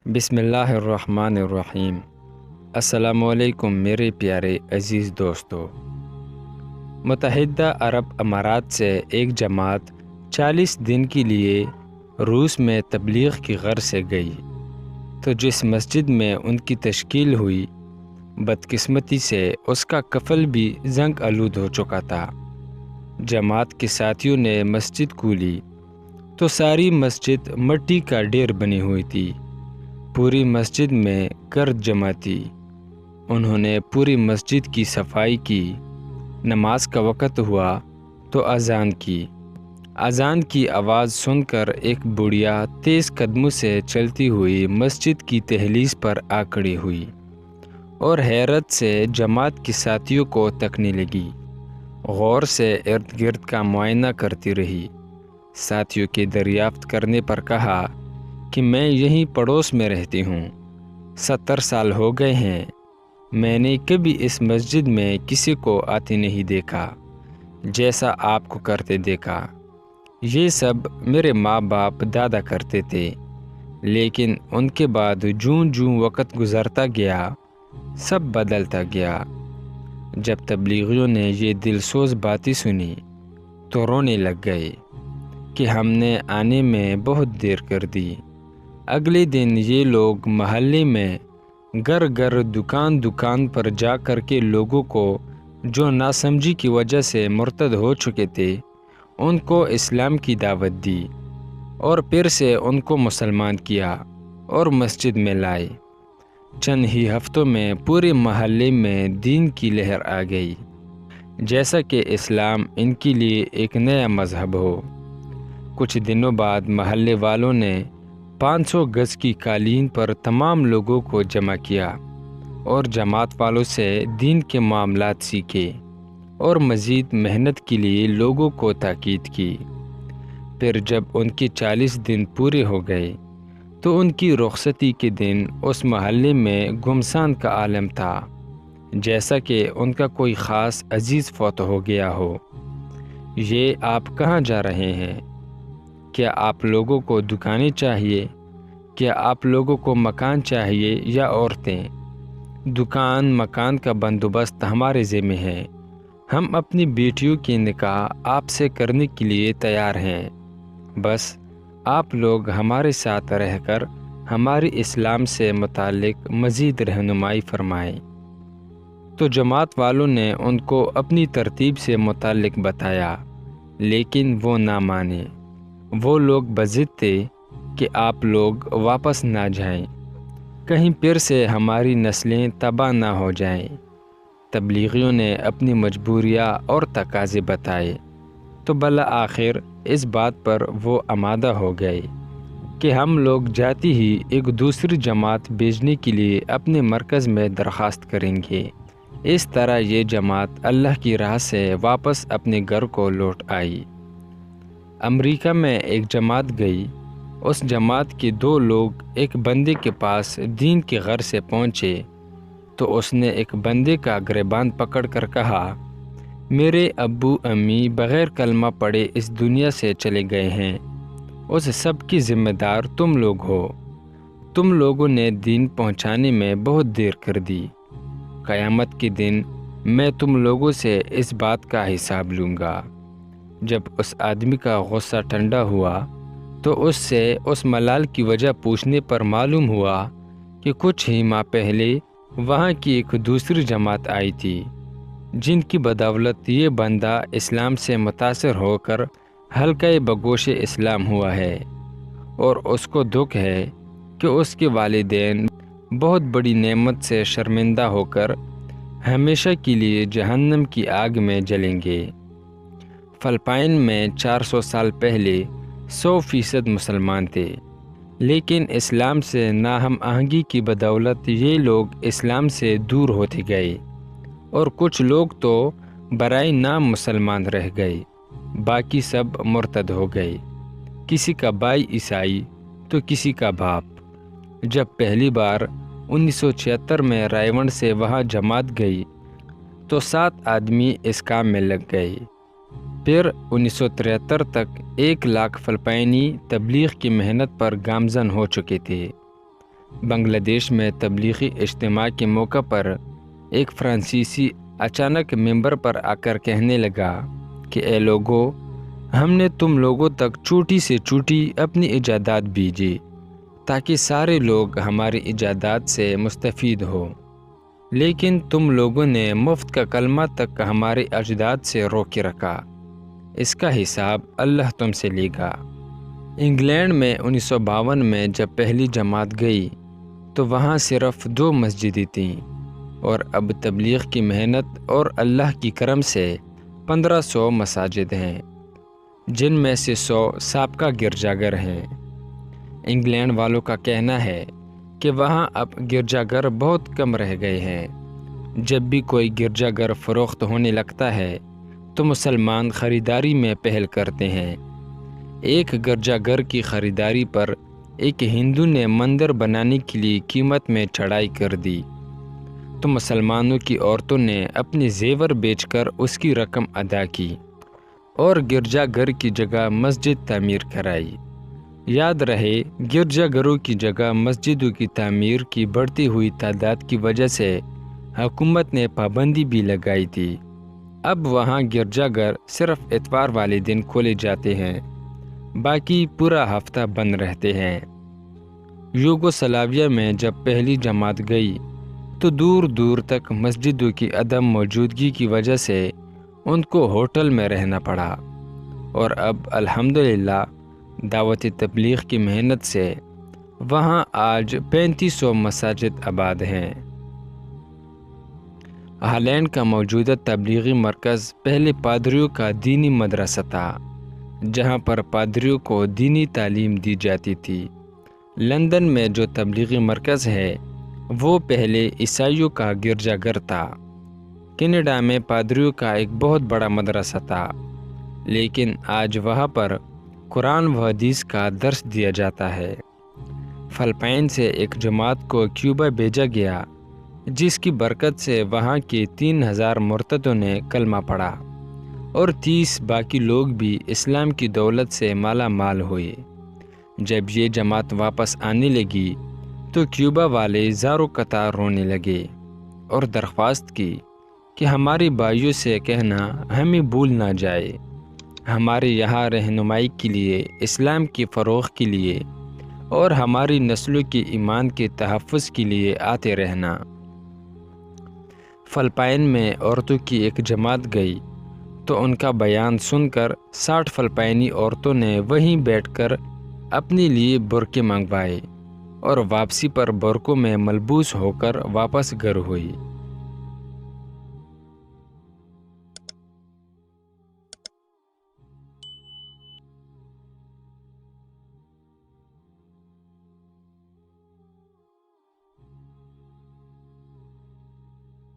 بسم اللہ الرحمن الرحیم۔ السلام علیکم میرے پیارے عزیز دوستو۔ متحدہ عرب امارات سے ایک جماعت 40 دن کے لیے روس میں تبلیغ کی غرض سے گئی، تو جس مسجد میں ان کی تشکیل ہوئی، بدقسمتی سے اس کا کفل بھی زنگ آلود ہو چکا تھا۔ جماعت کے ساتھیوں نے مسجد کھولی تو ساری مسجد مٹی کا ڈھیر بنی ہوئی تھی۔ پوری مسجد میں گرد جمع تھی۔ انہوں نے پوری مسجد کی صفائی کی۔ نماز کا وقت ہوا تو اذان کی۔ اذان کی آواز سن کر ایک بڑھیا تیز قدموں سے چلتی ہوئی مسجد کی دہلیز پر آ کھڑی ہوئی اور حیرت سے جماعت کے ساتھیوں کو تکنے لگی۔ غور سے ارد گرد کا معائنہ کرتی رہی۔ ساتھیوں کے دریافت کرنے پر کہا کہ میں یہیں پڑوس میں رہتی ہوں، 70 سال ہو گئے ہیں، میں نے کبھی اس مسجد میں کسی کو آتے نہیں دیکھا جیسا آپ کو کرتے دیکھا۔ یہ سب میرے ماں باپ دادا کرتے تھے، لیکن ان کے بعد جوں جوں وقت گزرتا گیا سب بدلتا گیا۔ جب تبلیغیوں نے یہ دلسوز باتیں سنی تو رونے لگ گئے کہ ہم نے آنے میں بہت دیر کر دی۔ اگلے دن یہ لوگ محلے میں گھر گھر دکان دکان پر جا کر کے لوگوں کو جو ناسمجھی کی وجہ سے مرتد ہو چکے تھے ان کو اسلام کی دعوت دی اور پھر سے ان کو مسلمان کیا اور مسجد میں لائے۔ چند ہی ہفتوں میں پورے محلے میں دین کی لہر آ گئی، جیسا کہ اسلام ان کے لیے ایک نیا مذہب ہو۔ کچھ دنوں بعد محلے والوں نے 500 گز کی قالین پر تمام لوگوں کو جمع کیا اور جماعت والوں سے دین کے معاملات سیکھے اور مزید محنت کے لیے لوگوں کو تاکید کی۔ پھر جب ان کے 40 دن پورے ہو گئے تو ان کی رخصتی کے دن اس محلے میں گمسان کا عالم تھا، جیسا کہ ان کا کوئی خاص عزیز فوت ہو گیا ہو۔ یہ آپ کہاں جا رہے ہیں؟ کیا آپ لوگوں کو دکانیں چاہیے؟ کیا آپ لوگوں کو مکان چاہیے یا عورتیں؟ دکان مکان کا بندوبست ہمارے ذمہ ہے۔ ہم اپنی بیٹیوں کی نکاح آپ سے کرنے کے لیے تیار ہیں، بس آپ لوگ ہمارے ساتھ رہ کر ہماری اسلام سے متعلق مزید رہنمائی فرمائیں۔ تو جماعت والوں نے ان کو اپنی ترتیب سے متعلق بتایا، لیکن وہ نہ مانے۔ وہ لوگ بضد تھے کہ آپ لوگ واپس نہ جائیں، کہیں پھر سے ہماری نسلیں تباہ نہ ہو جائیں۔ تبلیغیوں نے اپنی مجبوریاں اور تقاضے بتائے تو بالآخر اس بات پر وہ آمادہ ہو گئے کہ ہم لوگ جاتی ہی ایک دوسری جماعت بھیجنے کے لیے اپنے مرکز میں درخواست کریں گے۔ اس طرح یہ جماعت اللہ کی راہ سے واپس اپنے گھر کو لوٹ آئی۔ امریکہ میں ایک جماعت گئی۔ اس جماعت کے 2 لوگ ایک بندے کے پاس دین کی غرض سے پہنچے تو اس نے ایک بندے کا گریبان پکڑ کر کہا، میرے ابو امی بغیر کلمہ پڑھے اس دنیا سے چلے گئے ہیں، اس سب کی ذمہ دار تم لوگ ہو۔ تم لوگوں نے دین پہنچانے میں بہت دیر کر دی۔ قیامت کے دن میں تم لوگوں سے اس بات کا حساب لوں گا۔ جب اس آدمی کا غصہ ٹھنڈا ہوا تو اس سے اس ملال کی وجہ پوچھنے پر معلوم ہوا کہ کچھ ہی ماہ پہلے وہاں کی ایک دوسری جماعت آئی تھی، جن کی بدولت یہ بندہ اسلام سے متاثر ہو کر حلقۂ بگوش اسلام ہوا ہے، اور اس کو دکھ ہے کہ اس کے والدین بہت بڑی نعمت سے شرمندہ ہو کر ہمیشہ کے لیے جہنم کی آگ میں جلیں گے۔ فلپائن میں 400 سال پہلے 100% مسلمان تھے، لیکن اسلام سے ناہم آہنگی کی بدولت یہ لوگ اسلام سے دور ہوتے گئے اور کچھ لوگ تو برائے نام مسلمان رہ گئے، باقی سب مرتد ہو گئے۔ کسی کا بھائی عیسائی تو کسی کا باپ۔ جب پہلی بار 1976 میں رائیونڈ سے وہاں جماعت گئی تو 7 آدمی اس کام میں لگ گئے۔ پھر 1973 تک 1 لاکھ فلپائنی تبلیغ کی محنت پر گامزن ہو چکے تھے۔ بنگلہ دیش میں تبلیغی اجتماع کے موقع پر ایک فرانسیسی اچانک ممبر پر آ کر کہنے لگا کہ اے لوگو، ہم نے تم لوگوں تک چوٹی سے چوٹی اپنی ایجادات بھیجی تاکہ سارے لوگ ہماری ایجادات سے مستفید ہو، لیکن تم لوگوں نے مفت کا کلمہ تک ہمارے اجداد سے روک کے رکھا، اس کا حساب اللہ تم سے لے گا۔ انگلینڈ میں 1952 میں جب پہلی جماعت گئی تو وہاں صرف 2 مسجدیں تھیں، اور اب تبلیغ کی محنت اور اللہ کی کرم سے 1500 مساجد ہیں، جن میں سے 100 سابقہ گرجا گھر ہیں۔ انگلینڈ والوں کا کہنا ہے کہ وہاں اب گرجا گھر بہت کم رہ گئے ہیں۔ جب بھی کوئی گرجا گھر فروخت ہونے لگتا ہے تو مسلمان خریداری میں پہل کرتے ہیں۔ ایک گرجا گھر کی خریداری پر ایک ہندو نے مندر بنانے کے لیے قیمت میں چڑھائی کر دی، تو مسلمانوں کی عورتوں نے اپنے زیور بیچ کر اس کی رقم ادا کی اور گرجا گھر کی جگہ مسجد تعمیر کرائی۔ یاد رہے، گرجا گھروں کی جگہ مسجدوں کی تعمیر کی بڑھتی ہوئی تعداد کی وجہ سے حکومت نے پابندی بھی لگائی تھی۔ اب وہاں گرجا گھر صرف اتوار والے دن کھولے جاتے ہیں، باقی پورا ہفتہ بند رہتے ہیں۔ یوگوسلاویہ میں جب پہلی جماعت گئی تو دور دور تک مسجدوں کی عدم موجودگی کی وجہ سے ان کو ہوٹل میں رہنا پڑا، اور اب الحمدللہ دعوت تبلیغ کی محنت سے وہاں آج 3500 مساجد آباد ہیں۔ ہالینڈ کا موجودہ تبلیغی مرکز پہلے پادریوں کا دینی مدرسہ تھا، جہاں پر پادریوں کو دینی تعلیم دی جاتی تھی۔ لندن میں جو تبلیغی مرکز ہے وہ پہلے عیسائیوں کا گرجا گھر تھا۔ کینیڈا میں پادریوں کا ایک بہت بڑا مدرسہ تھا، لیکن آج وہاں پر قرآن و حدیث کا درس دیا جاتا ہے۔ فلپائن سے ایک جماعت کو کیوبا بھیجا گیا، جس کی برکت سے وہاں کے 3000 مرتدوں نے کلمہ پڑھا اور 30 باقی لوگ بھی اسلام کی دولت سے مالا مال ہوئے۔ جب یہ جماعت واپس آنے لگی تو کیوبا والے زاروں قطار رونے لگے اور درخواست کی کہ ہمارے بھائیوں سے کہنا ہمیں بھول نہ جائے، ہمارے یہاں رہنمائی کے لیے، اسلام کے فروغ کے لیے اور ہماری نسلوں کے ایمان کے تحفظ کے لیے آتے رہنا۔ فلپائن میں عورتوں کی ایک جماعت گئی تو ان کا بیان سن کر 60 فلپائنی عورتوں نے وہیں بیٹھ کر اپنے لیے برقعے منگوائے اور واپسی پر برقعوں میں ملبوس ہو کر واپس گھر ہوئی۔